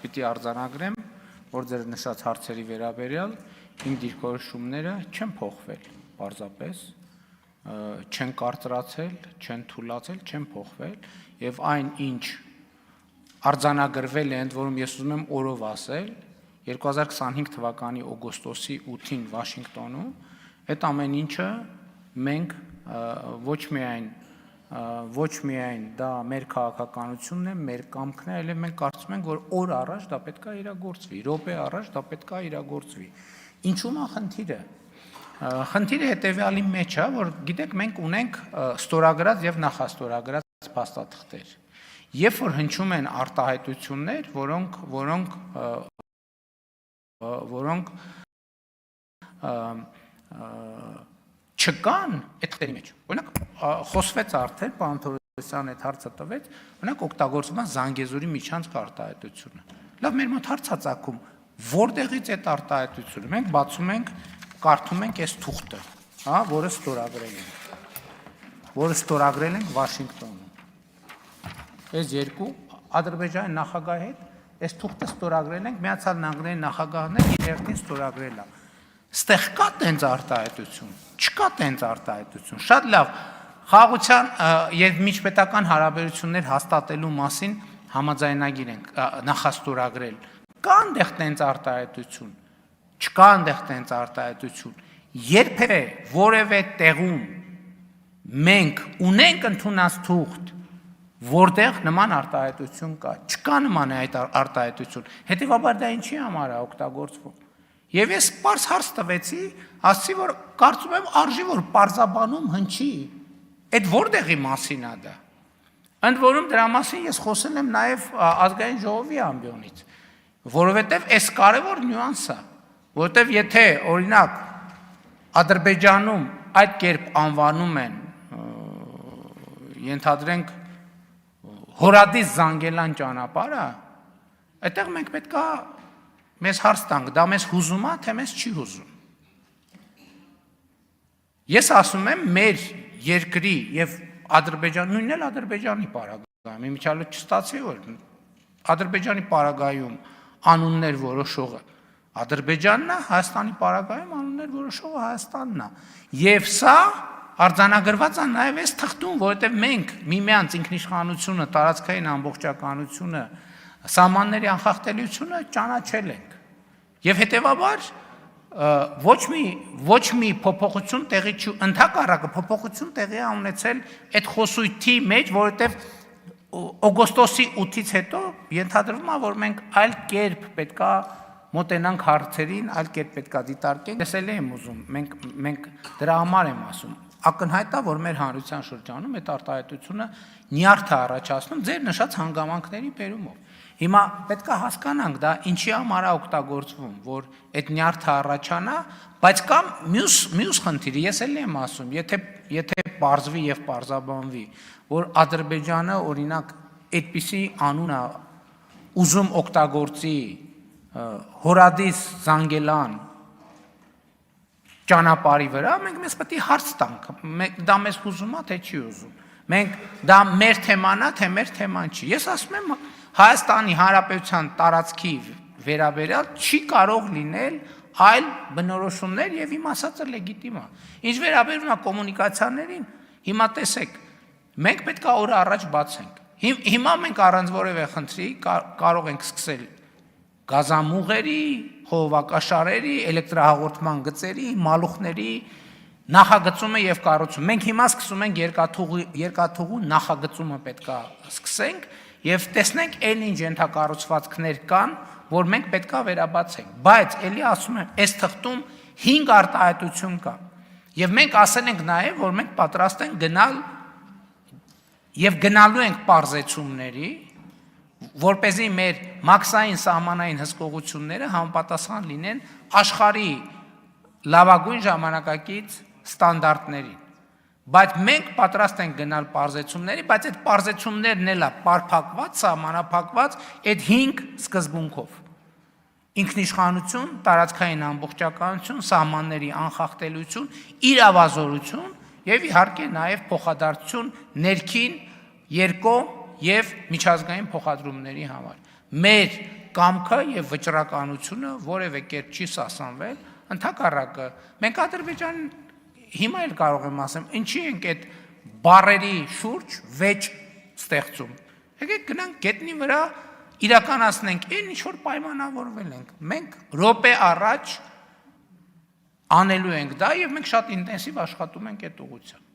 պիտի արձանագրեմ, որ ձեր նշած հարցերի վերաբերյալ իմ դիրքորոշումները չեն փոխվել, պարզապես չեն կարծրացել, չեն թուլացել, չեն փոխվել, եւ այն ինչ արձանագրվել է, ընդ որում ես ուզում եմ օրով ասել, 2025 թվականի օգոստոսի 8-ին Վաշինգտոնում, այդ ամեն ինչը մենք ոչ միայն դա մեր քաղաքականությունն է, մեր կամքն է, այլև մենք կարծում ենք, որ օր առաջ դա պետք է իրագործվի, րոպե առաջ դա պետք է իրագործվի։ Ինչու՞մ է խնդիրը։ Խնդիրը հետևյալի մեջ է, որ գիտեք, մենք ունենք ստորագրած եւ նախաստորագրած փաստաթղթեր։ Երբ որ հնչում են արտահայտություններ, որոնք չկան այդ թղթերի մեջ։ Օրինակ, խոսվեց արդեն, պարոն Թորոսյանը այդ հարցը տվեց, օրինակ օգտագործվում է Զանգեզուրի միջանցք արտահայտությունը։ Լավ, մեր մոտ հարց է ծագում, որտեղից այդ արտահայտությունը։ Մենք բացում ենք, կարդում ենք այս թուղթը, հա, որը ստորագրել ենք Վաշինգտոնում։ Այս երկու Ադրբեջանի նախագահի հետ այս թուղթը ստորագրել ենք, Միացյալ Նահանգների նախագահն էլ իր հերթին ստորագրել է։ Ստեղ կա տենց արտահայտություն, չկա տենց արտահայտություն։ Շատ լավ, խաղաղության եւ միջպետական հարաբերություններ հաստատելու մասին համաձայնագիր ենք նախաստորագրել։ Կա այնտեղ տենց արտահայտություն, չկա այնտեղ տենց արտահայտություն։ Երբևէ որևէ տեղում մենք ունենք ընդունած թուղթ, որտեղ նման արտահայտություն կա, չկա նման այդ արտահայտություն, հետևաբար դա ինչի համար է օգտագործվում։ Եվ ես պարզ հարց տվեցի, ասացի, որ կարծում եմ արժի, որ պարզաբանում հնչի, այդ որտեղի մասին է դա։ Ընդ որում դրա մասին ես խոսել եմ նաև ազգային ժողովի ամբիոնից, որովհետև այս կարևոր նյուանս է, որովհետև եթե օրինակ Ադրբեջանում այդ կերպ անվանում են, ենթադրենք Հորադիս Զանգելան ճանապարհը, այդտեղ մենք պետք է մեզ հարց տանք, դա մեզ հուզում է, թե մեզ չի հուզում։ Ես ասում եմ մեր երկրի եւ Ադրբեջան, նույնն էլ Ադրբեջանի պարագայում, իմիջիալը չստացվի, որ Ադրբեջանի պարագայում անուններ որոշողը Ադրբեջանն է, Հայաստանի պարագայում անուններ որոշողը Հայաստանն է։ Եվ սա արձանագրված է նաև այս թղթում, որովհետև մենք միմյանց ինքնիշխանությունը, տարածքային ամբողջականությունը, սահմանների անխախտելիությունը ճանաչել ենք։ Եւ հետեւաբար ոչ մի փոփոխություն տեղի չի, ընդհակառակը փոփոխություն տեղի է ունեցել այդ խոսույթի մեջ, որովհետև օգոստոսի 8-ից հետո ենթադրվում է, որ մենք այլ կերպ պետքա մոտենանք հարցերին, այլ կերպ պետքա դիտարկենք։ Ես էլ եմ ուզում, մենք դրա համար եմ ասում, ակնհայտ է, որ մեր հանրության շրջանում այդ արտահայտությունը նյարդը առաջացնում ձեր նշած հանգամանքների բերումով։ Հիմա պետք է հասկանանք դա ինչի համար է օգտագործվում, որ այդ նյարդը առաջանա, բայց կա մյուս խնդիրը, ես էլ եմ ասում, եթե պարզվի եւ պարզաբանվի, որ Ադրբեջանը օրինակ այդպիսի անուն է ուզում օգտագործի Հորադիս Զանգելան ճանապարհի վրա, մենք մեզ պետք է հարց տանք, դա մեզ հուզում է, թե չի հուզում։ Մենք դա մեր թեման է, թե մեր թեման չի։ Ես ասում եմ Հայաստանի Հանրապետության տարածքի վերաբերյալ չի կարող լինել այլ բնորոշումներ եւ իմ ասածը լեգիտիմ է։ Ինչ վերաբերում է կոմունիկացիաներին, հիմա տեսեք, մենք պետք է օրը առաջ բացենք։ Հիմա մենք առանց որևէ խնդրի կարող ենք սկսել գազամուղերի, խողովակաշարերի, էլեկտրահաղորդման գծերի, մալուխների նախագծումը եւ կառուցումը։ Մենք հիմա սկսում ենք երկաթուղու նախագծումը պետք է սկսենք եւ տեսնենք այն ինչ ենթակառուցվածքներ կան, որ մենք պետք է վերաբացենք։ Բայց ելի ասում եմ, այս թղթում 5 արտահայտություն կա։ Եվ մենք ասել ենք նաեւ, որ մենք պատրաստ ենք գնալ եւ գնալու ենք պարզեցումների, որպեսզի մեր մաքսային սահմանային հսկողությունները համապատասխան լինեն աշխարհի լավագույն ժամանակակից ստանդարտներին։ Բայց մենք պատրաստ ենք գնալ պարզեցումների, բայց այդ պարզեցումներն էլ է պարփակված, սահմանափակված այդ 5 սկզբունքով։ Ինքնիշխանություն, տարածքային ամբողջականություն, սահմանների անխախտելիություն, իրավազորություն եւ իհարկե նաեւ փոխադարձություն ներքին երկկողմ եւ միջազգային փոխադրումների համար։ Մեր կամքը եւ վճռականությունը որևէ կերպ չի սասանվել, ընդհակառակը մենք Ադրբեջան հիմա էլ կարող եմ ասեմ, ինչի ենք այդ բարերի շուրջ վեճ ստեղծում։ Եկեք գնանք գետնի վրա իրականացնենք այն ինչ որ պայմանավորվել ենք։ Մենք րոպե առաջ անելու ենք դա եւ մենք շատ ինտենսիվ աշխատում ենք այդ ուղղությամբ։